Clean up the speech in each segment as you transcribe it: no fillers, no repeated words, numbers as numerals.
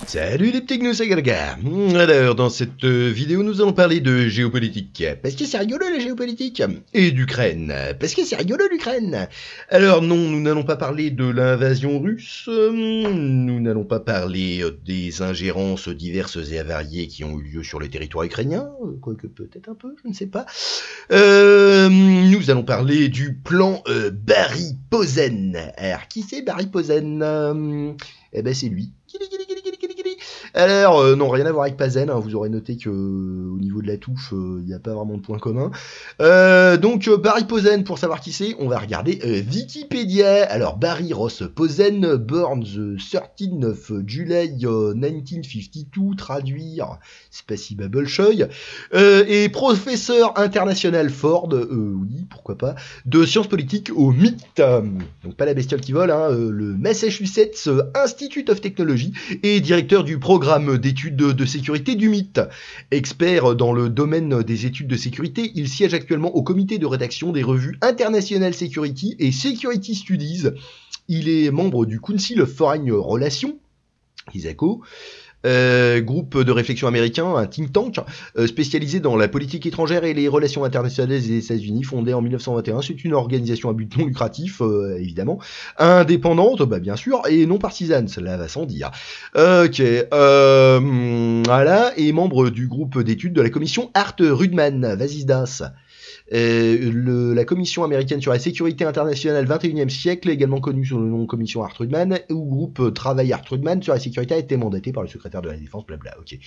Salut les petits gnous, c'est Galga. Alors, dans cette vidéo, nous allons parler de géopolitique, parce que c'est rigolo la géopolitique, et d'Ukraine, parce que c'est rigolo l'Ukraine. Alors non, nous n'allons pas parler de l'invasion russe, nous n'allons pas parler des ingérences diverses et avariées qui ont eu lieu sur le territoire ukrainien, quoique peut-être un peu, je ne sais pas. Nous allons parler du plan Barry Posen. Alors, qui c'est Barry Posen? Eh ben c'est lui. Alors, non, rien à voir avec Pazen, hein, vous aurez noté que au niveau de la touche, il n'y a pas vraiment de point commun. Donc, Barry Posen, pour savoir qui c'est, on va regarder Wikipédia. Alors, Barry Ross Posen, born the 13th of July 1952, traduire, c'est pas si Babelchoy, et professeur international Ford, oui, pourquoi pas, de sciences politiques au MIT, donc pas la bestiole qui vole, hein, le Massachusetts Institute of Technology, et directeur du programme d'études de sécurité du MIT. Expert dans le domaine des études de sécurité, il siège actuellement au comité de rédaction des revues International Security et Security Studies. Il est membre du Council of Foreign Relations, ISACO, groupe de réflexion américain, un think tank spécialisé dans la politique étrangère et les relations internationales des États-Unis, fondé en 1921. C'est une organisation à but non lucratif, évidemment, indépendante, bah bien sûr, et non partisane, cela va sans dire. Ok, voilà, et membre du groupe d'études de la commission Hart-Rudman. Vas-y, Das. La commission américaine sur la sécurité internationale 21e siècle, également connue sous le nom de commission Hart-Rudman, ou groupe travail Hart-Rudman sur la sécurité, a été mandaté par le secrétaire de la défense, blabla, ok.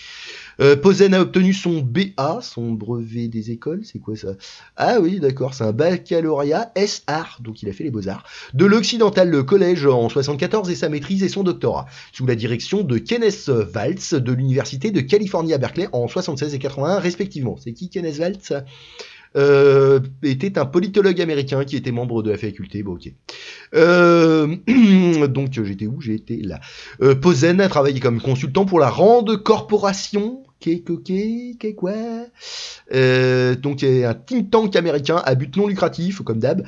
Posen a obtenu son BA, son brevet des écoles, c'est quoi ça? Ah oui, d'accord, c'est un baccalauréat S.Art, donc il a fait les beaux-arts, de l'Occidental College en 74 et sa maîtrise et son doctorat, sous la direction de Kenneth Waltz de l'université de Californie à Berkeley en 76 et 81 respectivement. C'est qui Kenneth Waltz? Était un politologue américain qui était membre de la faculté, bon ok. Donc j'étais où? J'étais là. Posen a travaillé comme consultant pour la Rand Corporation. Quoi? Donc un think tank américain à but non lucratif, comme d'hab,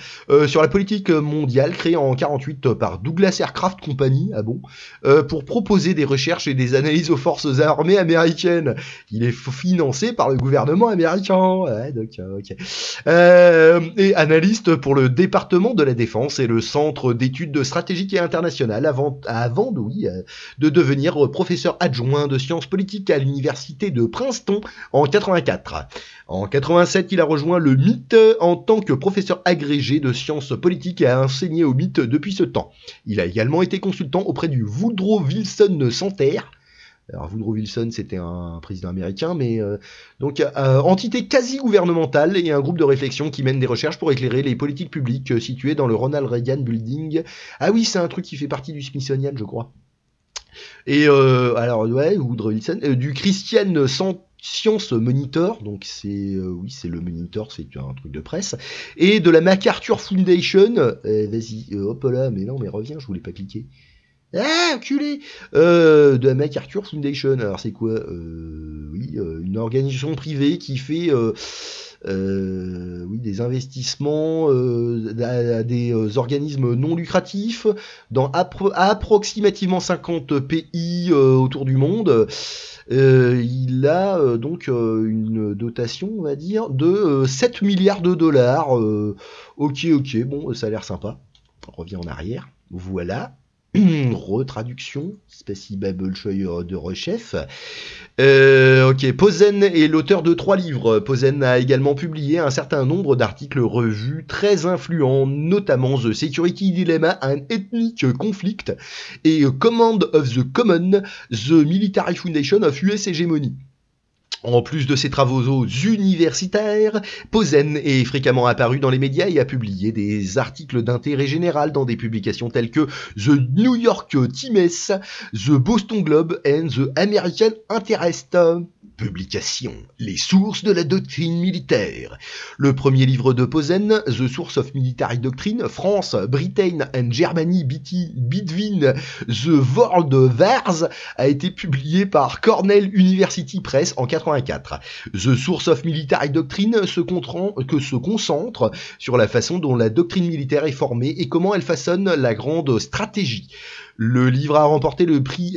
sur la politique mondiale, créé en 48 par Douglas Aircraft Company, ah bon, pour proposer des recherches et des analyses aux forces armées américaines. Il est financé par le gouvernement américain, ouais, donc ok. Et analyste pour le département de la défense et le centre d'études stratégiques et internationales avant de devenir professeur adjoint de sciences politiques à l'université de Princeton en 84. En 87, il a rejoint le MIT en tant que professeur agrégé de sciences politiques et a enseigné au MIT depuis ce temps. Il a également été consultant auprès du Woodrow Wilson Center. Alors Woodrow Wilson, c'était un président américain, mais donc entité quasi-gouvernementale et un groupe de réflexion qui mène des recherches pour éclairer les politiques publiques situées dans le Ronald Reagan Building. Ah oui, c'est un truc qui fait partie du Smithsonian, je crois. Et alors ouais, Woodrow Wilson, du Christian Science Monitor, donc c'est oui, c'est le Monitor, c'est un truc de presse, et de la MacArthur Foundation. Vas-y, hop là, mais non, mais reviens, je voulais pas cliquer. Ah, enculé, de la MacArthur Foundation. Alors c'est quoi? Oui, une organisation privée qui fait oui, des investissements à des organismes non lucratifs dans approximativement 50 pays autour du monde. Il a donc une dotation, on va dire, de 7 milliards de dollars. Ok, bon, ça a l'air sympa. On revient en arrière. Voilà. Retraduction, Spacy Babelchoy de Rechef. Ok, Posen est l'auteur de 3 livres. Posen a également publié un certain nombre d'articles revus très influents, notamment The Security Dilemma and Ethnic Conflict et Command of the Common, The Military Foundation of US Hegemony. En plus de ses travaux universitaires, Posen est fréquemment apparu dans les médias et a publié des articles d'intérêt général dans des publications telles que The New York Times, The Boston Globe and The American Interest. Publication. Les sources de la doctrine militaire. Le premier livre de Posen, The Source of Military Doctrine, France, Britain and Germany Between the World Wars, a été publié par Cornell University Press en 84. The Source of Military Doctrine se concentre sur la façon dont la doctrine militaire est formée et comment elle façonne la grande stratégie. Le livre a remporté le prix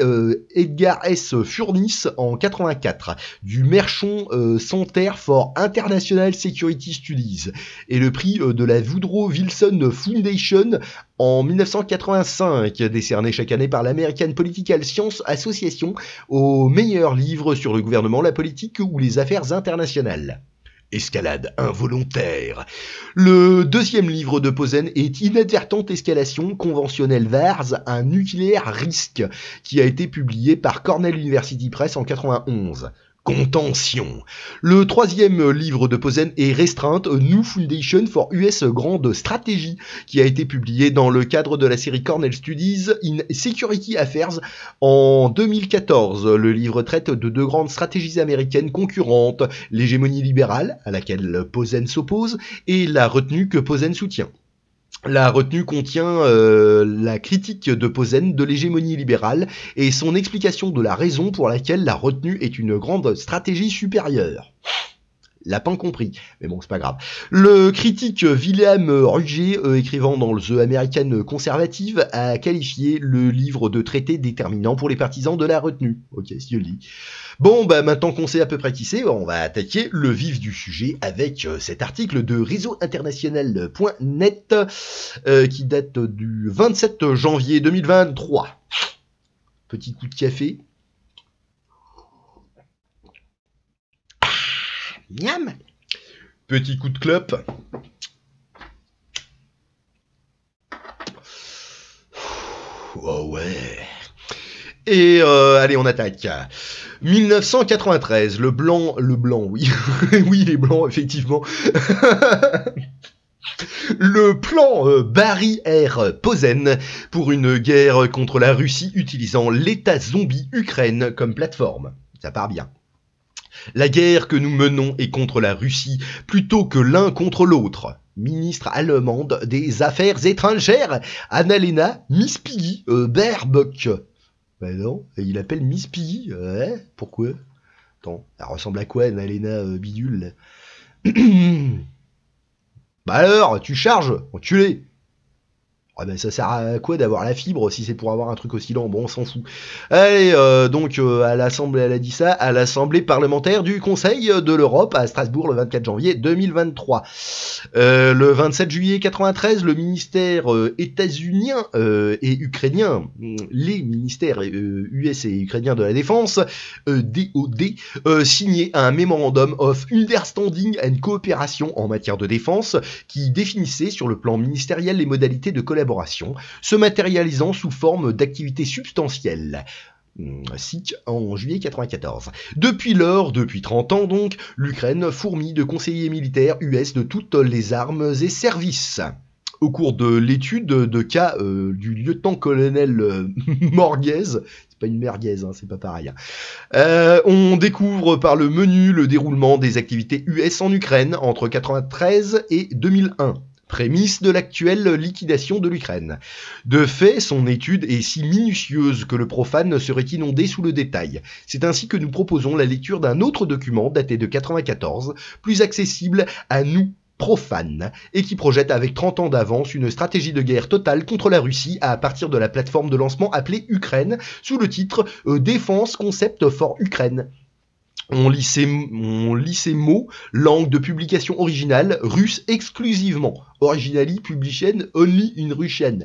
Edgar S. Furniss en 84 du Merchant Center for International Security Studies et le prix de la Woodrow Wilson Foundation en 1985, décerné chaque année par l'American Political Science Association au meilleur livre sur le gouvernement, la politique ou les affaires internationales. Escalade involontaire. Le deuxième livre de Posen est Inadvertante escalation conventionnelle VARS, un nucléaire risque, qui a été publié par Cornell University Press en 91. Contention. Le troisième livre de Posen est Restreinte, A New Foundation for US Grand Strategy, qui a été publié dans le cadre de la série Cornell Studies in Security Affairs en 2014. Le livre traite de deux grandes stratégies américaines concurrentes, l'hégémonie libérale, à laquelle Posen s'oppose, et la retenue que Posen soutient. La retenue contient la critique de Posen de l'hégémonie libérale et son explication de la raison pour laquelle la retenue est une grande stratégie supérieure. Lapin compris, mais bon, c'est pas grave. Le critique William Ruggier, écrivant dans The American Conservative, a qualifié le livre de traité déterminant pour les partisans de la retenue. Ok, si je le dis. Bon, bah maintenant qu'on sait à peu près qui c'est, on va attaquer le vif du sujet avec cet article de réseauinternational.net qui date du 27 janvier 2023. Petit coup de café. Miam. Petit coup de clope. Oh ouais. Et allez, on attaque. 1993, le blanc, oui. Oui, les blancs, effectivement. Le plan Barry R. Posen pour une guerre contre la Russie utilisant l'État zombie Ukraine comme plateforme. Ça part bien. La guerre que nous menons est contre la Russie plutôt que l'un contre l'autre. Ministre allemande des Affaires étrangères, Annalena Miss Piggy Baerbock. Ben non, il appelle Miss Piggy. Ouais, pourquoi? Attends, elle ressemble à quoi, Annalena Bidule? Bah alors, tu charges, enculé. Ah ben ça sert à quoi d'avoir la fibre si c'est pour avoir un truc aussi lent? Bon, on s'en fout. Allez, donc à l'Assemblée, elle a dit ça, à l'Assemblée parlementaire du Conseil de l'Europe à Strasbourg le 24 janvier 2023. Le 27 juillet 93, le ministère états-unien et ukrainien, les ministères US et ukrainiens de la Défense, DOD, signé un Memorandum of Understanding and Cooperation en matière de défense qui définissait sur le plan ministériel les modalités de collaboration, se matérialisant sous forme d'activités substantielles. SIC en juillet 94. Depuis lors, depuis 30 ans donc, l'Ukraine fourmille de conseillers militaires US de toutes les armes et services. Au cours de l'étude de cas du lieutenant-colonel Morguez, c'est pas une merguez, hein, c'est pas pareil, on découvre par le menu le déroulement des activités US en Ukraine entre 93 et 2001. Prémisse de l'actuelle liquidation de l'Ukraine. De fait, son étude est si minutieuse que le profane serait inondé sous le détail. C'est ainsi que nous proposons la lecture d'un autre document daté de 94, plus accessible à nous profanes, et qui projette avec 30 ans d'avance une stratégie de guerre totale contre la Russie à partir de la plateforme de lancement appelée Ukraine, sous le titre Défense Concept for Ukraine. On lit ces mots, langue de publication originale, russe exclusivement. Originally publication only in Russian.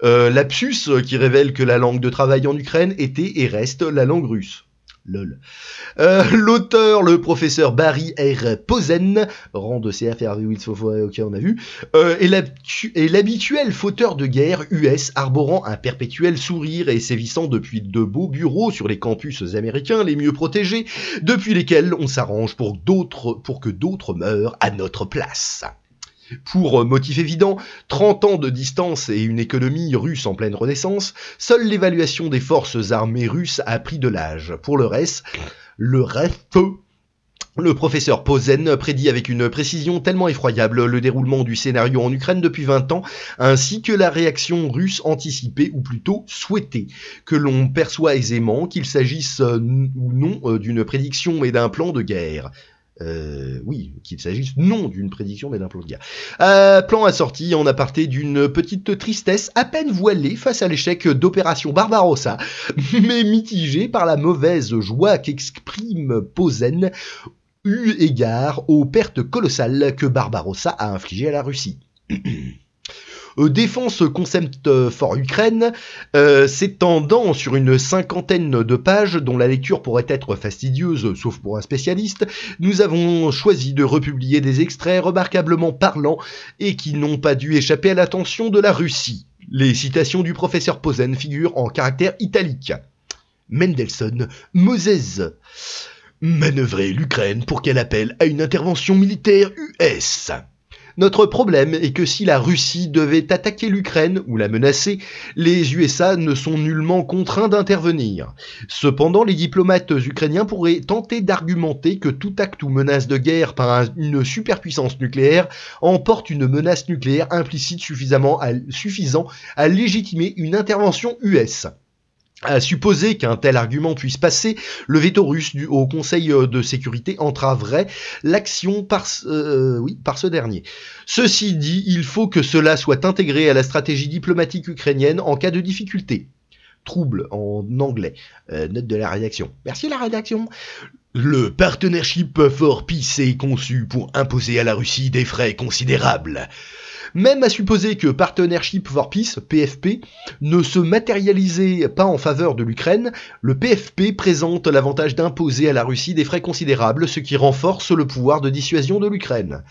Lapsus qui révèle que la langue de travail en Ukraine était et reste la langue russe. Lol. L'auteur, le professeur Barry R. Posen, rang de CFRV, ok, on a vu, est l'habituel fauteur de guerre US arborant un perpétuel sourire et sévissant depuis de beaux bureaux sur les campus américains les mieux protégés, depuis lesquels on s'arrange pour que d'autres meurent à notre place. Pour motif évident, 30 ans de distance et une économie russe en pleine renaissance, seule l'évaluation des forces armées russes a pris de l'âge. Pour le reste, le professeur Posen prédit avec une précision tellement effroyable le déroulement du scénario en Ukraine depuis 20 ans, ainsi que la réaction russe anticipée, ou plutôt souhaitée, que l'on perçoit aisément qu'il s'agisse ou non d'une prédiction et d'un plan de guerre. Oui, qu'il s'agisse non d'une prédiction mais d'un plan de guerre. Plan assorti en aparté d'une petite tristesse à peine voilée face à l'échec d'opération Barbarossa, mais mitigée par la mauvaise joie qu'exprime Posen eu égard aux pertes colossales que Barbarossa a infligées à la Russie. Défense concept for Ukraine, s'étendant sur une cinquantaine de pages dont la lecture pourrait être fastidieuse, sauf pour un spécialiste, nous avons choisi de republier des extraits remarquablement parlants et qui n'ont pas dû échapper à l'attention de la Russie. Les citations du professeur Posen figurent en caractères italiques. Mendelssohn, Moses. Manœuvrer l'Ukraine pour qu'elle appelle à une intervention militaire US. Notre problème est que si la Russie devait attaquer l'Ukraine ou la menacer, les USA ne sont nullement contraints d'intervenir. Cependant, les diplomates ukrainiens pourraient tenter d'argumenter que tout acte ou menace de guerre par une superpuissance nucléaire emporte une menace nucléaire implicite suffisant à légitimer une intervention US. À supposer qu'un tel argument puisse passer, le veto russe au Conseil de sécurité entraverait l'action par ce dernier. Ceci dit, il faut que cela soit intégré à la stratégie diplomatique ukrainienne en cas de difficulté. Trouble en anglais. Note de la rédaction. Merci la rédaction. Le Partnership for Peace est conçu pour imposer à la Russie des frais considérables. Même à supposer que Partnership for Peace, PFP, ne se matérialisait pas en faveur de l'Ukraine, le PFP présente l'avantage d'imposer à la Russie des frais considérables, ce qui renforce le pouvoir de dissuasion de l'Ukraine.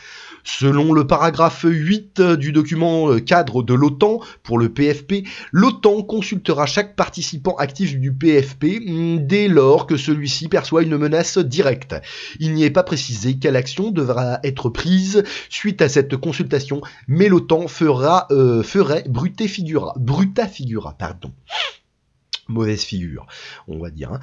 Selon le paragraphe 8 du document cadre de l'OTAN pour le PFP, l'OTAN consultera chaque participant actif du PFP dès lors que celui-ci perçoit une menace directe. Il n'y est pas précisé quelle action devra être prise suite à cette consultation, mais l'OTAN ferait bruta figura. Mauvaise figure, on va dire.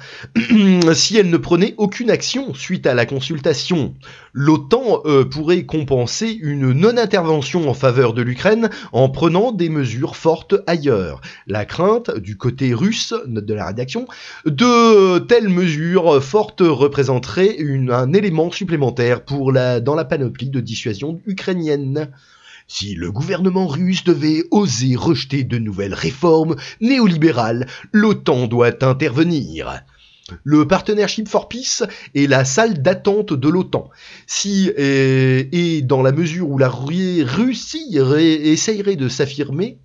Si elle ne prenait aucune action suite à la consultation, l'OTAN pourrait compenser une non-intervention en faveur de l'Ukraine en prenant des mesures fortes ailleurs. La crainte, du côté russe, note de la rédaction, de telles mesures fortes représenterait un élément supplémentaire dans la panoplie de dissuasion ukrainienne. Si le gouvernement russe devait oser rejeter de nouvelles réformes néolibérales, l'OTAN doit intervenir. Le Partnership for Peace est la salle d'attente de l'OTAN. Et dans la mesure où la Russie essayerait de s'affirmer,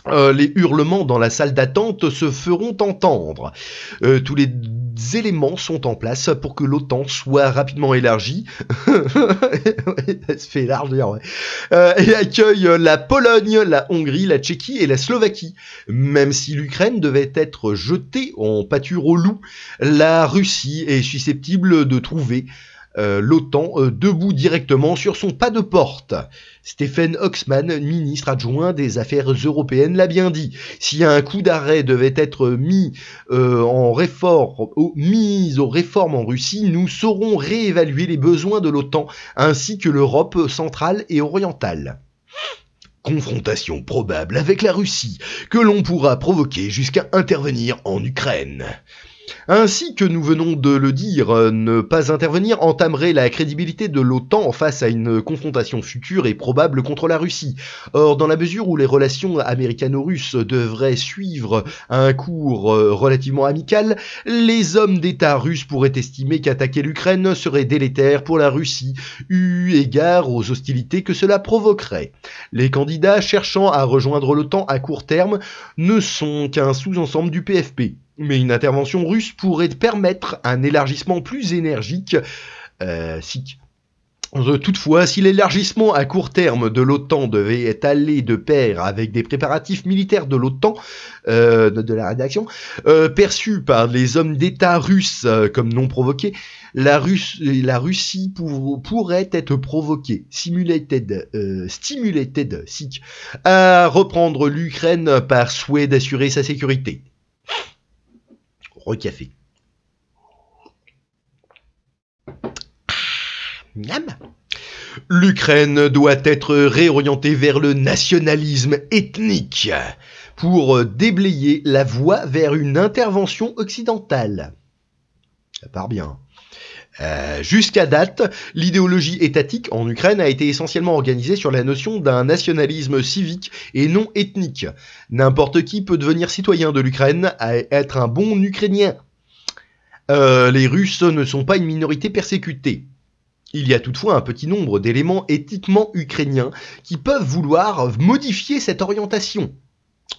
les hurlements dans la salle d'attente se feront entendre. Tous les éléments sont en place pour que l'OTAN soit rapidement élargie. Elle se fait élargir, ouais. Et accueille la Pologne, la Hongrie, la Tchéquie et la Slovaquie. Même si l'Ukraine devait être jetée en pâture au loup, la Russie est susceptible de trouver l'OTAN debout directement sur son pas de porte. Stephen Oxman, ministre adjoint des Affaires européennes, l'a bien dit. Si un coup d'arrêt devait être mis aux réformes en Russie, nous saurons réévaluer les besoins de l'OTAN ainsi que l'Europe centrale et orientale. Confrontation probable avec la Russie, que l'on pourra provoquer jusqu'à intervenir en Ukraine. Ainsi que nous venons de le dire, ne pas intervenir entamerait la crédibilité de l'OTAN face à une confrontation future et probable contre la Russie. Or, dans la mesure où les relations américano-russes devraient suivre un cours relativement amical, les hommes d'État russes pourraient estimer qu'attaquer l'Ukraine serait délétère pour la Russie, eu égard aux hostilités que cela provoquerait. Les candidats cherchant à rejoindre l'OTAN à court terme ne sont qu'un sous-ensemble du PFP. Mais une intervention russe pourrait permettre un élargissement plus énergique. Toutefois, si l'élargissement à court terme de l'OTAN devait aller de pair avec des préparatifs militaires de l'OTAN, de la rédaction, perçus par les hommes d'État russes comme non provoqués, la Russie pourrait être provoquée, stimulated, à reprendre l'Ukraine par souhait d'assurer sa sécurité. Recafé. Miam. L'Ukraine doit être réorientée vers le nationalisme ethnique pour déblayer la voie vers une intervention occidentale. Ça part bien. Jusqu'à date, l'idéologie étatique en Ukraine a été essentiellement organisée sur la notion d'un nationalisme civique et non ethnique. N'importe qui peut devenir citoyen de l'Ukraine et être un bon Ukrainien. Les Russes ne sont pas une minorité persécutée. Il y a toutefois un petit nombre d'éléments éthiquement ukrainiens qui peuvent vouloir modifier cette orientation.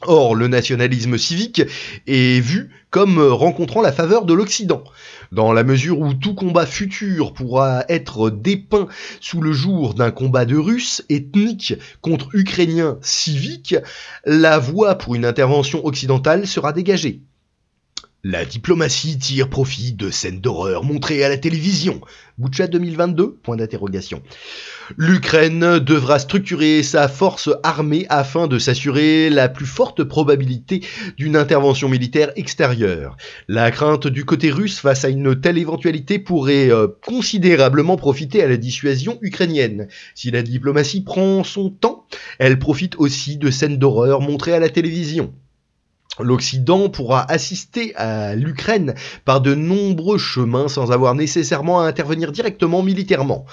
Or, le nationalisme civique est vu comme rencontrant la faveur de l'Occident, dans la mesure où tout combat futur pourra être dépeint sous le jour d'un combat de Russes ethniques contre Ukrainiens civiques, la voie pour une intervention occidentale sera dégagée. La diplomatie tire profit de scènes d'horreur montrées à la télévision. Boutcha 2022 ? L'Ukraine devra structurer sa force armée afin de s'assurer la plus forte probabilité d'une intervention militaire extérieure. La crainte du côté russe face à une telle éventualité pourrait considérablement profiter à la dissuasion ukrainienne. Si la diplomatie prend son temps, elle profite aussi de scènes d'horreur montrées à la télévision. L'Occident pourra assister à l'Ukraine par de nombreux chemins sans avoir nécessairement à intervenir directement militairement.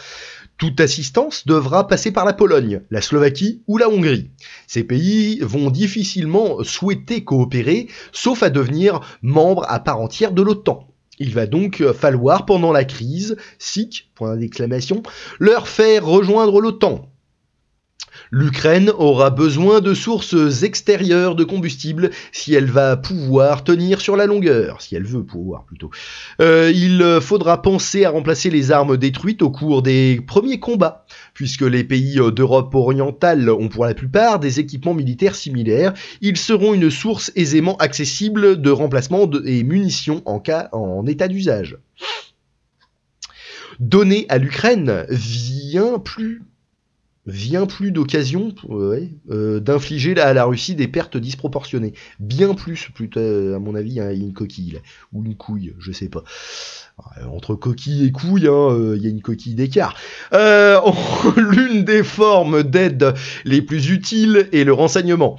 Toute assistance devra passer par la Pologne, la Slovaquie ou la Hongrie. Ces pays vont difficilement souhaiter coopérer, sauf à devenir membres à part entière de l'OTAN. Il va donc falloir, pendant la crise, leur faire rejoindre l'OTAN. L'Ukraine aura besoin de sources extérieures de combustible si elle va pouvoir tenir sur la longueur, si elle veut pouvoir plutôt. Il faudra penser à remplacer les armes détruites au cours des premiers combats, puisque les pays d'Europe orientale ont pour la plupart des équipements militaires similaires. Ils seront une source aisément accessible de remplacement et munitions en état d'usage. Donner à l'Ukraine vient plus d'occasion d'infliger à la Russie des pertes disproportionnées. Bien plus, plutôt, à mon avis, hein, il y a une coquille, là, ou une couille, je sais pas. Entre coquille et couille, il y a une coquille d'écart. L'une des formes d'aide les plus utiles est le renseignement.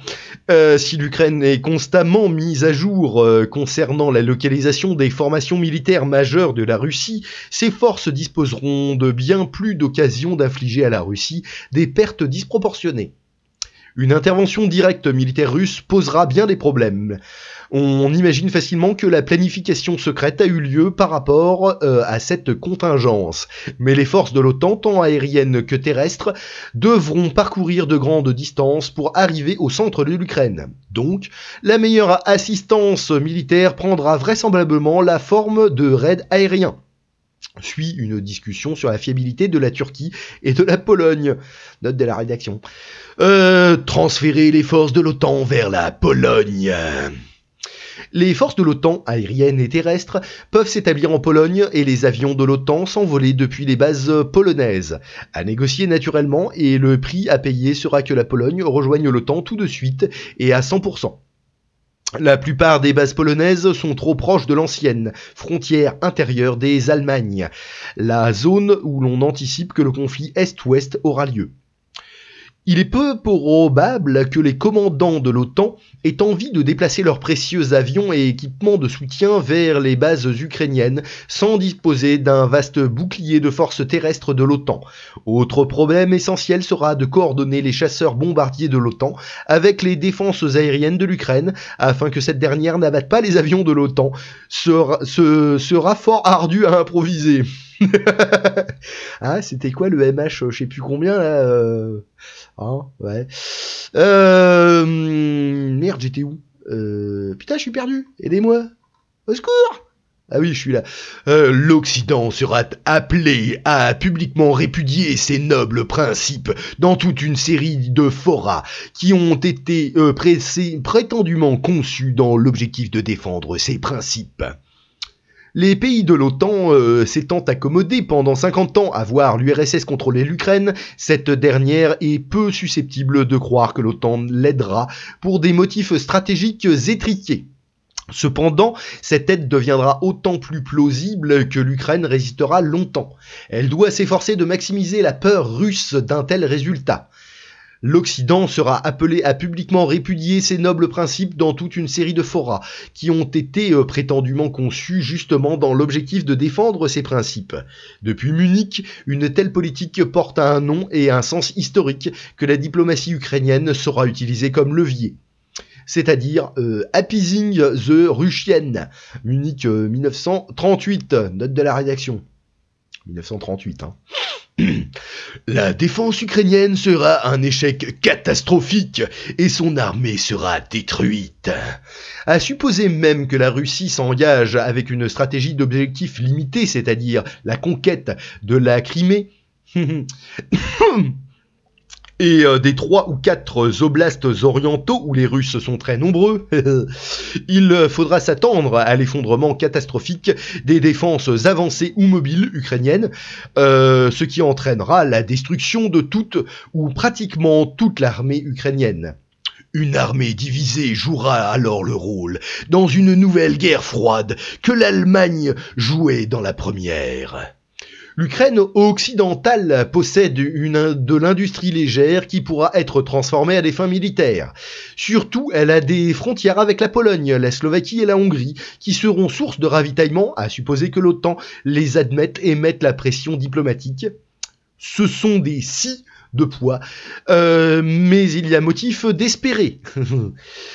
Si l'Ukraine est constamment mise à jour concernant la localisation des formations militaires majeures de la Russie, ses forces disposeront de bien plus d'occasions d'infliger à la Russie des pertes disproportionnées. Une intervention directe militaire russe posera bien des problèmes. On imagine facilement que la planification secrète a eu lieu par rapport à cette contingence. Mais les forces de l'OTAN, tant aériennes que terrestres, devront parcourir de grandes distances pour arriver au centre de l'Ukraine. Donc, la meilleure assistance militaire prendra vraisemblablement la forme de raids aériens. Suit une discussion sur la fiabilité de la Turquie et de la Pologne. Note de la rédaction. Transférer les forces de l'OTAN vers la Pologne. Les forces de l'OTAN, aériennes et terrestres, peuvent s'établir en Pologne et les avions de l'OTAN s'envoler depuis les bases polonaises. À négocier naturellement, et le prix à payer sera que la Pologne rejoigne l'OTAN tout de suite et à 100%. La plupart des bases polonaises sont trop proches de l'ancienne frontière intérieure des Allemagnes, la zone où l'on anticipe que le conflit Est-Ouest aura lieu. Il est peu probable que les commandants de l'OTAN aient envie de déplacer leurs précieux avions et équipements de soutien vers les bases ukrainiennes sans disposer d'un vaste bouclier de forces terrestres de l'OTAN. Autre problème essentiel sera de coordonner les chasseurs bombardiers de l'OTAN avec les défenses aériennes de l'Ukraine afin que cette dernière n'abatte pas les avions de l'OTAN. Sera fort ardu à improviser. Ah, c'était quoi le MH, je sais plus combien là ouais. Merde, j'étais où? Putain, je suis perdu. Aidez-moi. Au secours. Ah oui, je suis là. L'Occident sera appelé à publiquement répudier ces nobles principes dans toute une série de forats qui ont été prétendument conçus dans l'objectif de défendre ces principes. Les pays de l'OTAN s'étant accommodés pendant 50 ans à voir l'URSS contrôler l'Ukraine, cette dernière est peu susceptible de croire que l'OTAN l'aidera pour des motifs stratégiques étriqués. Cependant, cette aide deviendra autant plus plausible que l'Ukraine résistera longtemps. Elle doit s'efforcer de maximiser la peur russe d'un tel résultat. L'Occident sera appelé à publiquement répudier ces nobles principes dans toute une série de forats qui ont été prétendument conçus justement dans l'objectif de défendre ces principes. Depuis Munich, une telle politique porte un nom et un sens historique que la diplomatie ukrainienne saura utiliser comme levier. C'est-à-dire appeasing the Russian. Munich 1938, note de la rédaction. 1938, hein. La défense ukrainienne sera un échec catastrophique et son armée sera détruite. À supposer même que la Russie s'engage avec une stratégie d'objectif limité, c'est-à-dire la conquête de la Crimée, et des 3 ou 4 oblasts orientaux où les Russes sont très nombreux, il faudra s'attendre à l'effondrement catastrophique des défenses avancées ou mobiles ukrainiennes, ce qui entraînera la destruction de toute ou pratiquement toute l'armée ukrainienne. Une armée divisée jouera alors le rôle dans une nouvelle guerre froide que l'Allemagne jouait dans la première. L'Ukraine occidentale possède de l'industrie légère qui pourra être transformée à des fins militaires. Surtout, elle a des frontières avec la Pologne, la Slovaquie et la Hongrie, qui seront source de ravitaillement, à supposer que l'OTAN les admette et mette la pression diplomatique. Ce sont des si de poids, mais il y a motif d'espérer.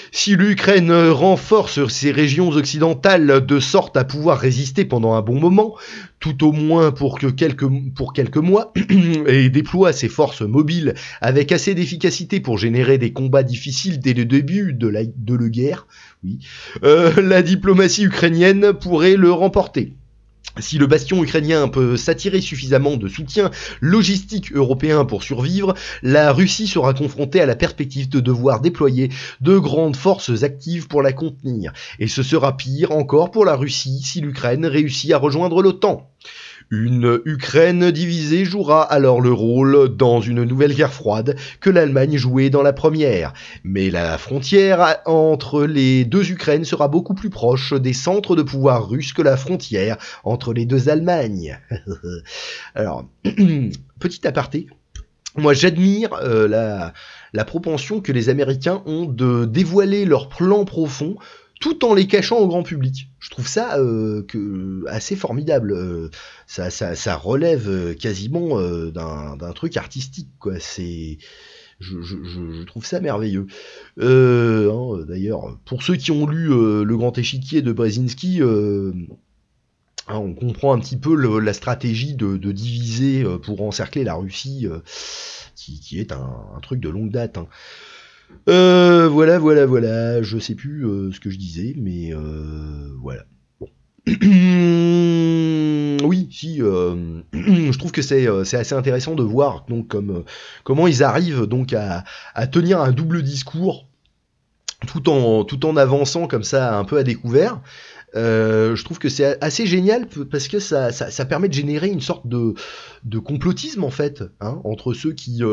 Si l'Ukraine renforce ses régions occidentales de sorte à pouvoir résister pendant un bon moment, tout au moins pour quelques mois, et déploie ses forces mobiles avec assez d'efficacité pour générer des combats difficiles dès le début de la guerre, oui, la diplomatie ukrainienne pourrait le remporter. Si le bastion ukrainien peut s'attirer suffisamment de soutien logistique européen pour survivre, la Russie sera confrontée à la perspective de devoir déployer de grandes forces actives pour la contenir. Et ce sera pire encore pour la Russie si l'Ukraine réussit à rejoindre l'OTAN. Une Ukraine divisée jouera alors le rôle dans une nouvelle guerre froide que l'Allemagne jouait dans la première. Mais la frontière entre les deux Ukraines sera beaucoup plus proche des centres de pouvoir russes que la frontière entre les deux Allemagnes. Alors, petit aparté, moi j'admire la propension que les Américains ont de dévoiler leurs plans profonds tout en les cachant au grand public. Je trouve ça assez formidable. Ça relève quasiment d'un truc artistique, quoi. Je trouve ça merveilleux. D'ailleurs, pour ceux qui ont lu Le Grand Échiquier de Brzezinski, on comprend un petit peu la stratégie de diviser pour encercler la Russie, qui est un truc de longue date, hein. Voilà, je sais plus ce que je disais, mais voilà. Oui, si, je trouve que c'est assez intéressant de voir donc comment ils arrivent donc à tenir un double discours tout en avançant comme ça un peu à découvert. Je trouve que c'est assez génial parce que ça permet de générer une sorte de complotisme en fait, hein, entre ceux qui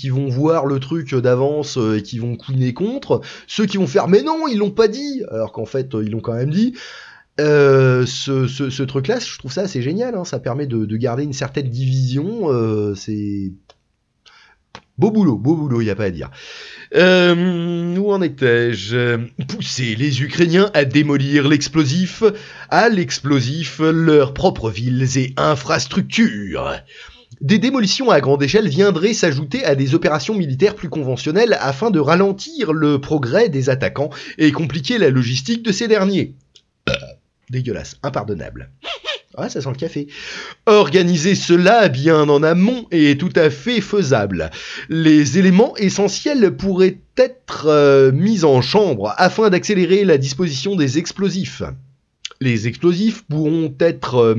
vont voir le truc d'avance et qui vont couiner contre, ceux qui vont faire mais non ils l'ont pas dit alors qu'en fait ils l'ont quand même dit. Ce truc là je trouve ça assez génial, hein, ça permet de garder une certaine division, c'est beau boulot, y a pas à dire. Où en étais-je? Pousser les Ukrainiens à démolir l'explosif, leurs propres villes et infrastructures. Des démolitions à grande échelle viendraient s'ajouter à des opérations militaires plus conventionnelles afin de ralentir le progrès des attaquants et compliquer la logistique de ces derniers. Dégueulasse, impardonnable. Ah, ça sent le café. Organiser cela bien en amont est tout à fait faisable. Les éléments essentiels pourraient être mis en chambre afin d'accélérer la disposition des explosifs. Les explosifs pourront être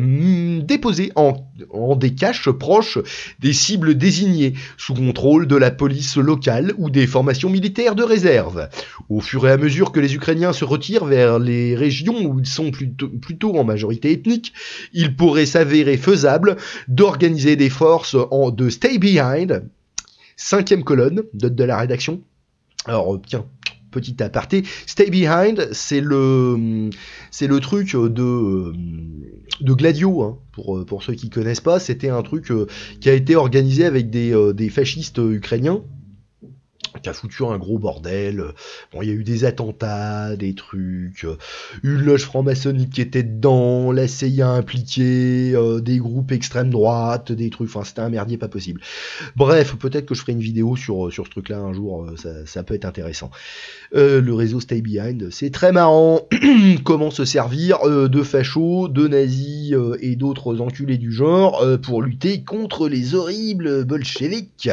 déposés en des caches proches des cibles désignées, sous contrôle de la police locale ou des formations militaires de réserve. Au fur et à mesure que les Ukrainiens se retirent vers les régions où ils sont plutôt en majorité ethnique, il pourrait s'avérer faisable d'organiser des forces de stay behind, 5e colonne, note de la rédaction. Alors, tiens, petit aparté, stay behind, c'est le truc de Gladio, hein, pour ceux qui connaissent pas, c'était un truc qui a été organisé avec des fascistes ukrainiens qui a foutu un gros bordel. Bon, il y a eu des attentats, des trucs, une loge franc-maçonnique qui était dedans, la CIA impliquée, des groupes extrême droite, des trucs, enfin c'était un merdier pas possible. Bref, peut-être que je ferai une vidéo sur ce truc-là un jour, ça peut être intéressant. Le réseau Stay Behind, c'est très marrant. Comment se servir de fachos, de nazis et d'autres enculés du genre pour lutter contre les horribles bolcheviks.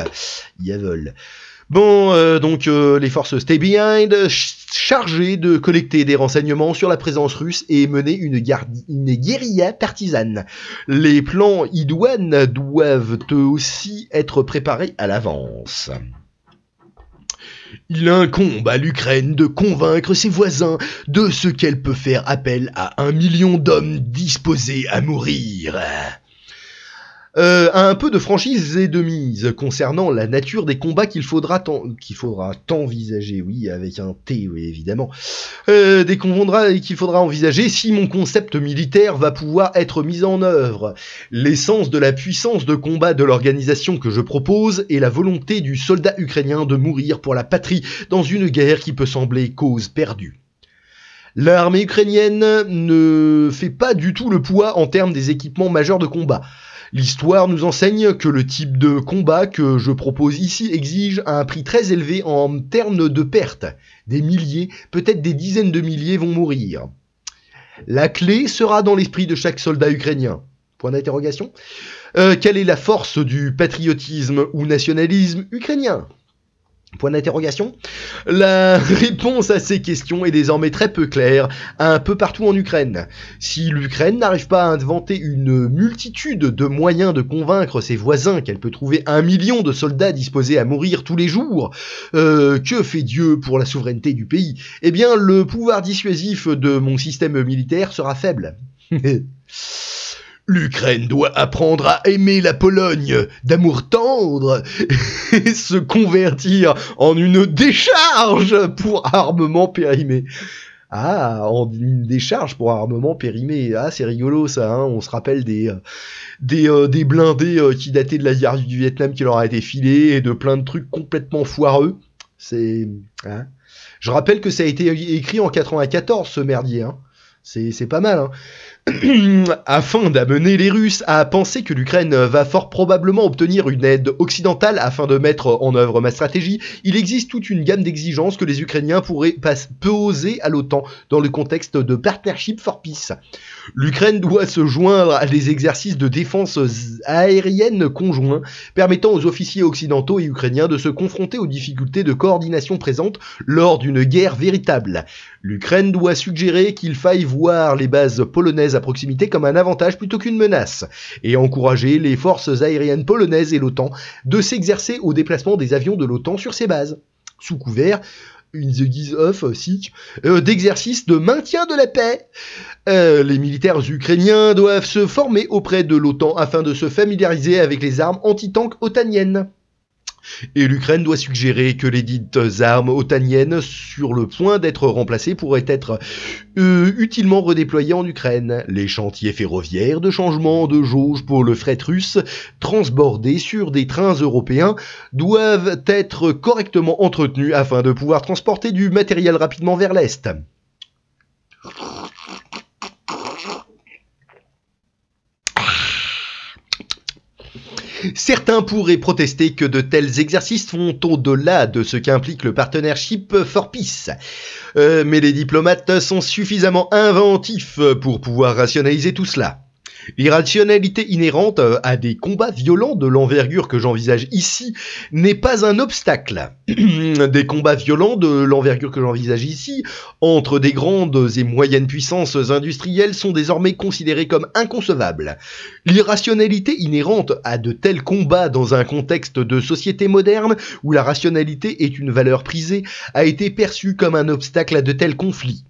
Yavol. Bon, donc les forces Stay Behind, chargées de collecter des renseignements sur la présence russe et mener une guérilla partisane. Les plans idoines doivent eux aussi être préparés à l'avance. Il incombe à l'Ukraine de convaincre ses voisins de ce qu'elle peut faire appel à 1 million d'hommes disposés à mourir. Un peu de franchise et de mise concernant la nature des combats qu'il faudra envisager, oui, avec un T, oui, évidemment, qu'il faudra envisager si mon concept militaire va pouvoir être mis en œuvre. L'essence de la puissance de combat de l'organisation que je propose est la volonté du soldat ukrainien de mourir pour la patrie dans une guerre qui peut sembler cause perdue. L'armée ukrainienne ne fait pas du tout le poids en termes des équipements majeurs de combat. L'histoire nous enseigne que le type de combat que je propose ici exige un prix très élevé en termes de pertes. Des milliers, peut-être des dizaines de milliers vont mourir. La clé sera dans l'esprit de chaque soldat ukrainien. Point d'interrogation. Quelle est la force du patriotisme ou nationalisme ukrainien ? Point d'interrogation. La réponse à ces questions est désormais très peu claire, un peu partout en Ukraine. Si l'Ukraine n'arrive pas à inventer une multitude de moyens de convaincre ses voisins qu'elle peut trouver 1 million de soldats disposés à mourir tous les jours, que fait Dieu pour la souveraineté du pays ? Eh bien, le pouvoir dissuasif de mon système militaire sera faible. L'Ukraine doit apprendre à aimer la Pologne d'amour tendre et se convertir en une décharge pour armement périmé. Ah, en une décharge pour armement périmé. Ah, c'est rigolo ça, hein. On se rappelle des blindés qui dataient de la guerre du Vietnam qui leur a été filés et de plein de trucs complètement foireux. C'est... Hein. Je rappelle que ça a été écrit en 94, ce merdier, hein. C'est pas mal, hein. Afin d'amener les Russes à penser que l'Ukraine va fort probablement obtenir une aide occidentale afin de mettre en œuvre ma stratégie, il existe toute une gamme d'exigences que les Ukrainiens pourraient poser à l'OTAN dans le contexte de Partnership for Peace. L'Ukraine doit se joindre à des exercices de défense aérienne conjoints permettant aux officiers occidentaux et ukrainiens de se confronter aux difficultés de coordination présentes lors d'une guerre véritable. L'Ukraine doit suggérer qu'il faille voir les bases polonaises à proximité comme un avantage plutôt qu'une menace, et encourager les forces aériennes polonaises et l'OTAN de s'exercer au déplacement des avions de l'OTAN sur ces bases, sous couvert, in the guise of, d'exercices de maintien de la paix. Les militaires ukrainiens doivent se former auprès de l'OTAN afin de se familiariser avec les armes anti-tank otaniennes. Et l'Ukraine doit suggérer que les dites armes otaniennes sur le point d'être remplacées pourraient être utilement redéployées en Ukraine. Les chantiers ferroviaires de changement de jauge pour le fret russe transbordé sur des trains européens doivent être correctement entretenus afin de pouvoir transporter du matériel rapidement vers l'Est. Certains pourraient protester que de tels exercices vont au-delà de ce qu'implique le Partnership for Peace. Mais les diplomates sont suffisamment inventifs pour pouvoir rationaliser tout cela. L'irrationalité inhérente à des combats violents de l'envergure que j'envisage ici n'est pas un obstacle. Des combats violents de l'envergure que j'envisage ici entre des grandes et moyennes puissances industrielles sont désormais considérés comme inconcevables. L'irrationalité inhérente à de tels combats dans un contexte de société moderne où la rationalité est une valeur prisée a été perçue comme un obstacle à de tels conflits.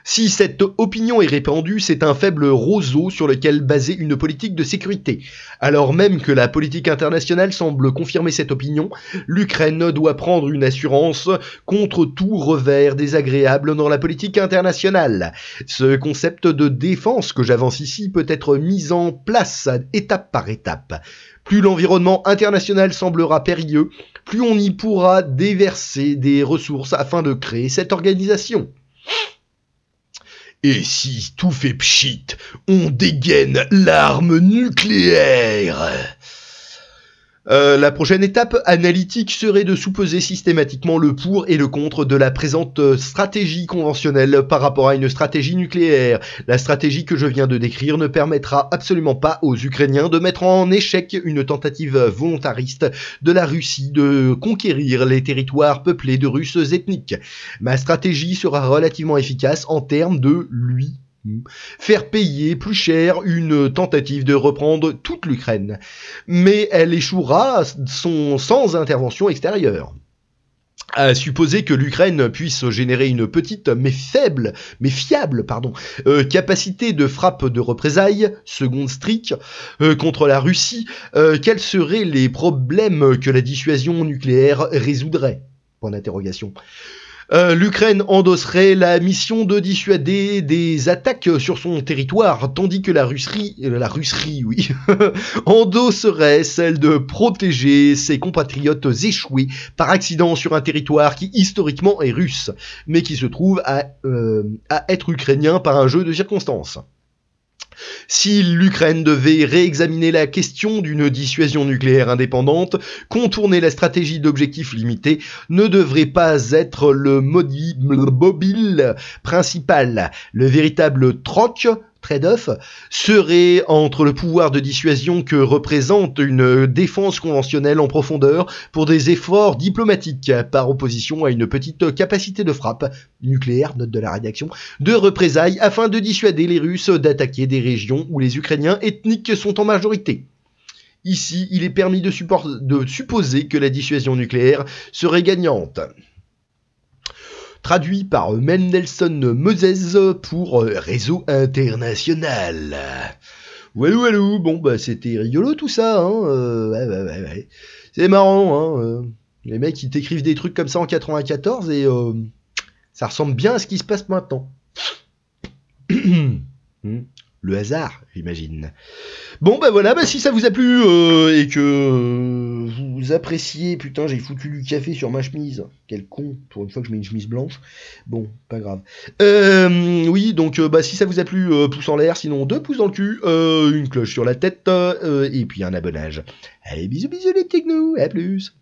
Si cette opinion est répandue, c'est un faible roseau sur lequel baser une politique de sécurité. Alors même que la politique internationale semble confirmer cette opinion, l'Ukraine doit prendre une assurance contre tout revers désagréable dans la politique internationale. Ce concept de défense que j'avance ici peut être mis en place étape par étape. Plus l'environnement international semblera périlleux, plus on y pourra déverser des ressources afin de créer cette organisation. Et si tout fait pchit, on dégaine l'arme nucléaire. La prochaine étape analytique serait de sous-peser systématiquement le pour et le contre de la présente stratégie conventionnelle par rapport à une stratégie nucléaire. La stratégie que je viens de décrire ne permettra absolument pas aux Ukrainiens de mettre en échec une tentative volontariste de la Russie de conquérir les territoires peuplés de Russes ethniques. Ma stratégie sera relativement efficace en termes de faire payer plus cher une tentative de reprendre toute l'Ukraine. Mais elle échouera sans intervention extérieure. À supposer que l'Ukraine puisse générer une petite mais fiable capacité de frappe de représailles, seconde streak, contre la Russie, quels seraient les problèmes que la dissuasion nucléaire résoudrait ? Point d'interrogation. L'Ukraine endosserait la mission de dissuader des attaques sur son territoire, tandis que la Russie, endosserait celle de protéger ses compatriotes échoués par accident sur un territoire qui historiquement est russe, mais qui se trouve à être ukrainien par un jeu de circonstances. Si l'Ukraine devait réexaminer la question d'une dissuasion nucléaire indépendante, contourner la stratégie d'objectifs limités ne devrait pas être le mobile principal. Le véritable trade-off serait entre le pouvoir de dissuasion que représente une défense conventionnelle en profondeur pour des efforts diplomatiques par opposition à une petite capacité de frappe nucléaire, note de la rédaction, de représailles afin de dissuader les Russes d'attaquer des régions où les Ukrainiens ethniques sont en majorité. Ici, il est permis de supposer que la dissuasion nucléaire serait gagnante. Traduit par Mendelssohn Moses pour Réseau International. Walou, bon bah c'était rigolo tout ça, hein. Ouais. C'est marrant, hein. Les mecs ils t'écrivent des trucs comme ça en 94 et ça ressemble bien à ce qui se passe maintenant. Le hasard, j'imagine. Bon bah voilà, bah si ça vous a plu et que vous appréciez, putain j'ai foutu du café sur ma chemise, quel con, pour une fois que je mets une chemise blanche, bon, pas grave. Oui, donc bah si ça vous a plu, pouce en l'air, sinon 2 pouces dans le cul, une cloche sur la tête, et puis un abonnage. Allez, bisous les technos, à plus.